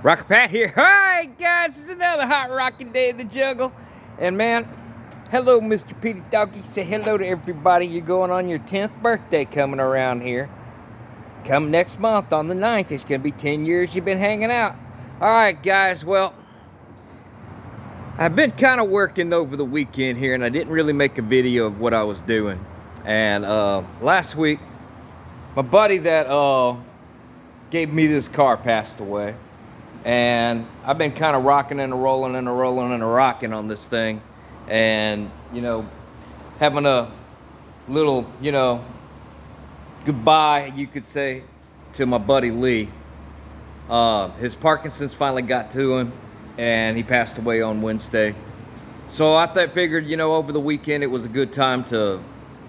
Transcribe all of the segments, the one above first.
Rocker Pat here. Hi guys, it's another hot rocking day in the jungle. And man, hello Mr. Petey Doggy. Say hello to everybody. You're going on your 10th birthday coming around here. Come next month on the 9th. It's going to be 10 years you've been hanging out. Alright guys, well, I've been kind of working over the weekend here and I didn't really make a video of what I was doing. And last week, my buddy that gave me this car passed away. And I've been kind of rocking and rolling and rolling and rocking on this thing. And, you know, having a little, goodbye, you could say, to my buddy Lee. His Parkinson's finally got to him, and he passed away on Wednesday. So I figured, over the weekend it was a good time to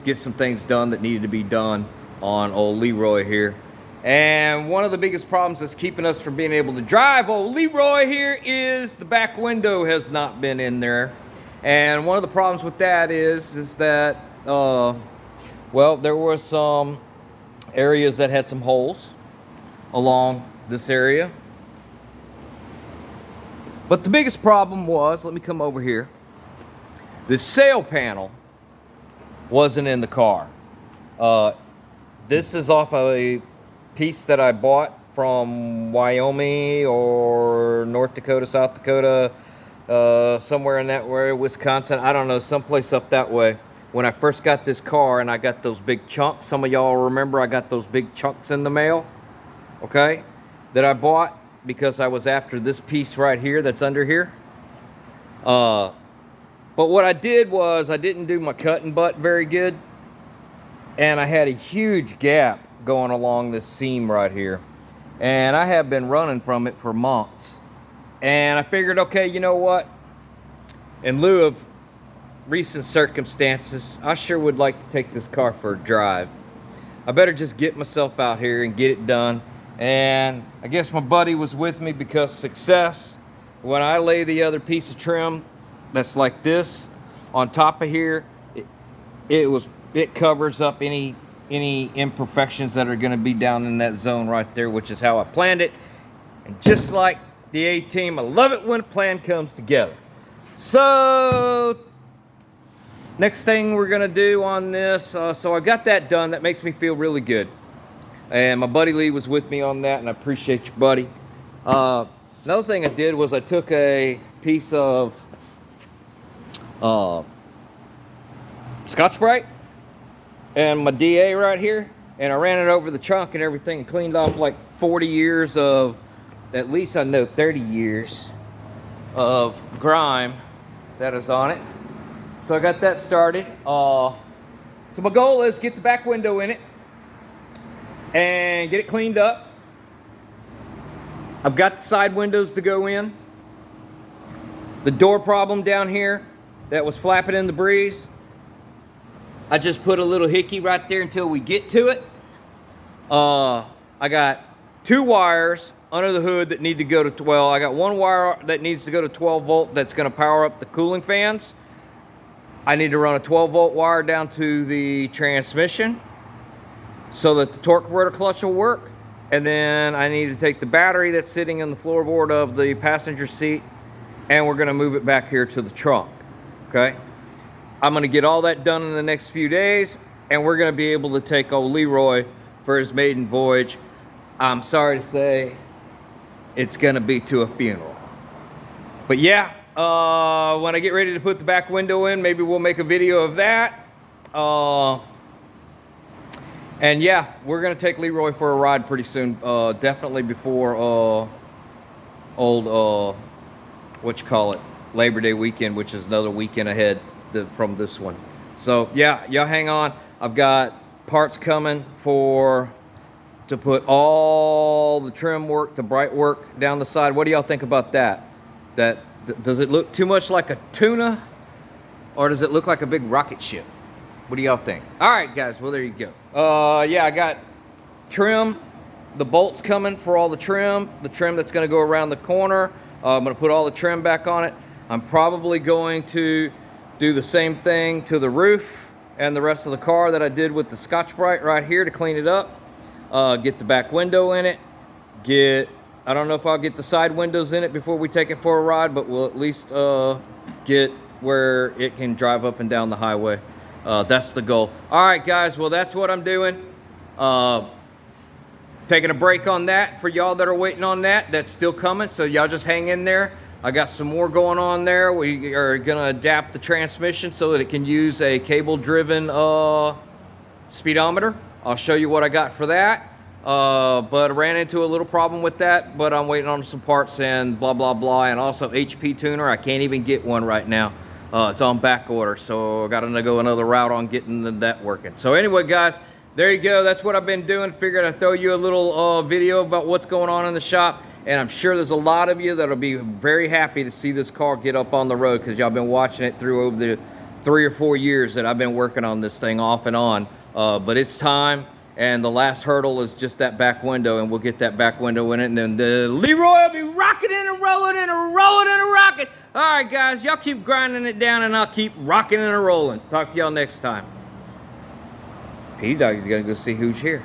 get some things done that needed to be done on old Leroy here. And one of the biggest problems that's keeping us from being able to drive old Leroy here is the back window has not been in there. And one of the problems with that is that, well, there were some areas that had some holes along this area. But the biggest problem was, let me come over here, the sail panel wasn't in the car. This is off a piece that I bought from Wyoming or North Dakota, South Dakota, somewhere in that area, Wisconsin, I don't know, someplace up that way. When I first got this car and I got those big chunks, some of y'all remember I got those big chunks in the mail, okay, that I bought because I was after this piece right here that's under here. But what I did was I didn't do my cut and butt very good, and I had a huge gap going along this seam right here, and I have been running from it for months. And I figured, okay, you know what, in lieu of recent circumstances, I sure would like to take this car for a drive. I better just get myself out here and get it done. And I guess my buddy was with me because success, when I lay the other piece of trim that's like this on top of here, it covers up any imperfections that are going to be down in that zone right there, which is how I planned it. And just like the A-Team, I love it when a plan comes together. So next thing we're going to do on this, so I got that done. That makes me feel really good. And my buddy Lee was with me on that, and I appreciate you, buddy. Another thing I did was I took a piece of Scotch-Brite and my DA right here, and I ran it over the trunk and everything and cleaned off like 40 years of, at least I know 30 years of grime that is on it. So I got that started. So my goal is get the back window in it and get it cleaned up. I've got the side windows to go in. The door problem down here that was flapping in the breeze, I just put a little hickey right there until we get to it. I got 2 wires under the hood that need to go to 12. I got 1 wire that needs to go to 12 volt that's going to power up the cooling fans. I need to run a 12 volt wire down to the transmission so that the torque converter clutch will work. And then I need to take the battery that's sitting in the floorboard of the passenger seat, and we're going to move it back here to the trunk. Okay? I'm going to get all that done in the next few days, and we're going to be able to take old Leroy for his maiden voyage. I'm sorry to say, it's going to be to a funeral. But yeah, when I get ready to put the back window in, maybe we'll make a video of that. And yeah, we're going to take Leroy for a ride pretty soon. Definitely before Labor Day weekend, which is another weekend ahead from this one. So yeah, y'all hang on. I've got parts coming to put all the trim work, the bright work down the side. What do y'all think about that? Does it look too much like a tuna, or does it look like a big rocket ship? What do y'all think? All right, guys. Well, there you go. Yeah, I got trim, the bolts coming for all the trim that's going to go around the corner. I'm going to put all the trim back on it. I'm probably going to do the same thing to the roof and the rest of the car that I did with the Scotch-Brite right here to clean it up. Get the back window in it, get I don't know if I'll get the side windows in it before we take it for a ride, but we'll at least get where it can drive up and down the highway. That's the goal. All right, guys. Well, that's what I'm doing. Taking a break on that for y'all that are waiting on that. That's still coming, so y'all just hang in there. I got some more going on there. We are gonna adapt the transmission so that it can use a cable-driven speedometer. I'll show you what I got for that. But I ran into a little problem with that, but I'm waiting on some parts and blah, blah, blah. And also HP tuner, I can't even get one right now. It's on back order, so I got to go another route on getting that working. So anyway, guys, there you go. That's what I've been doing. Figured I'd throw you a little video about what's going on in the shop. And I'm sure there's a lot of you that'll be very happy to see this car get up on the road, because y'all been watching it through over the 3 or 4 years that I've been working on this thing off and on. But it's time. And the last hurdle is just that back window, and we'll get that back window in it, and then the Leroy will be rocking and rolling and rolling and rocking. All right, guys, y'all keep grinding it down, and I'll keep rocking and rolling. Talk to y'all next time. P-Dog is going to go see who's here.